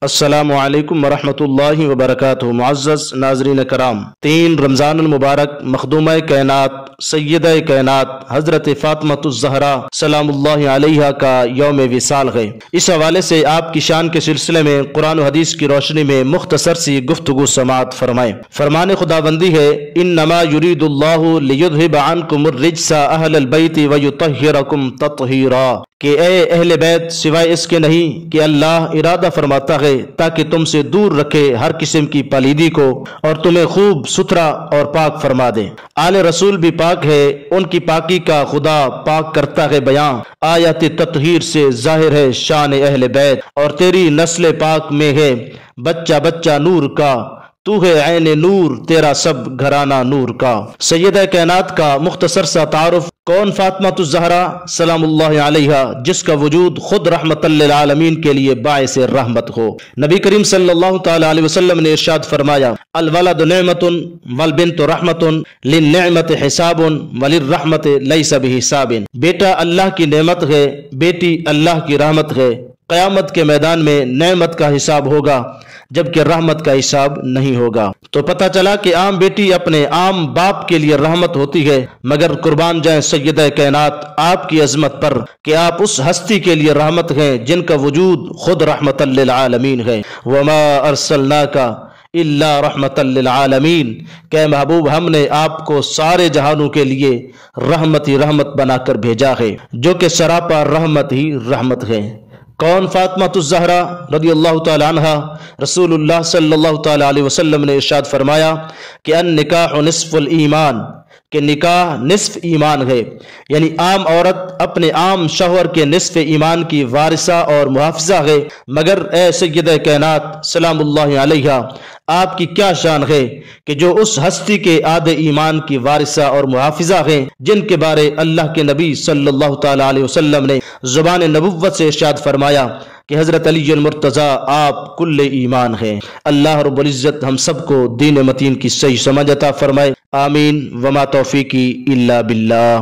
السلام علیکم ورحمۃ اللہ وبرکاتہ۔ معزز ناظرین کرام، 3 رمضان المبارک مخدومہ کائنات سیدہ کائنات حضرت فاطمہ الزہرا سلام اللہ علیہا کا یوم وصال ہے۔ اس حوالے سے آپ کی شان کے سلسلے میں قرآن و حدیث کی روشنی میں مختصر سی گفتگو سماعت فرمائیں۔ فرمان خداوندی ہے، انما یرید اللہ لیذھب عنکم الرجس اہل البیت ویطہرکم تطہیرا، کہ اے اہل بیت سوائے اس کے نہیں کہ اللہ ارادہ فرماتا ہے تاکہ تم سے دور رکھے ہر قسم کی پلیدی کو اور تمہیں خوب ستھرا اور پاک فرما دے۔ آل رسول بھی پاک ہے، ان کی پاکی کا خدا پاک کرتا ہے بیان۔ آیت تطہیر سے ظاہر ہے شان اہل بیت، اور تیری نسل پاک میں ہے بچہ بچہ نور کا، تو ہے عین نور تیرا سب گھرانہ نور کا۔ سیدہ کائنات کا مختصر سا تعارف۔ کون فاطمہ الزہرا سلام اللہ علیہا، جس کا وجود خود رحمت للعالمین کے لیے باعث رحمت ہو۔ نبی کریم صلی اللہ تعالی علیہ وسلم نے ارشاد فرمایا، الولد نعمت والبنت رحمت، للنعمت حساب وللرحمت لیس بحساب۔ بیٹا اللہ کی نعمت ہے، بیٹی اللہ کی رحمت ہے۔ قیامت کے میدان میں نعمت کا حساب ہوگا جبکہ رحمت کا حساب نہیں ہوگا۔ تو پتہ چلا کہ عام بیٹی اپنے عام باپ کے لیے رحمت ہوتی ہے، مگر قربان جائیں سیدہ کائنات آپ کی عظمت پر کہ آپ اس ہستی کے لیے رحمت ہیں جن کا وجود خود رحمت للعالمین ہے۔ وما ارسلناک الا رحمت للعالمین، کہ محبوب ہم نے آپ کو سارے جہانوں کے لیے رحمت ہی رحمت بنا کر بھیجا ہے، جو کہ سراپا رحمت ہی رحمت ہے۔ کون فاطمہ الزہرا رضی اللہ تعالی عنہا؟ رسول اللہ صلی اللہ تعالی علیہ وسلم نے ارشاد فرمایا کہ النکاح نصف الایمان، کہ نکاح نصف ایمان ہے، یعنی عام عورت اپنے عام شوہر کے نصف ایمان کی وارثہ اور محافظہ ہے، مگر اے سیدہ کائنات سلام اللہ علیہا، آپ کی کیا شان ہے کہ جو اس ہستی کے آدھے ایمان کی وارثہ اور محافظہ ہیں جن کے بارے اللہ کے نبی صلی اللہ تعالی علیہ وسلم نے زبان نبوت سے ارشاد فرمایا کہ حضرت علی المرتضیٰ آپ کل ایمان ہیں۔ اللہ رب العزت ہم سب کو دین متین کی صحیح سمجھ عطا فرمائے، آمین۔ وما توفیقی الا باللہ۔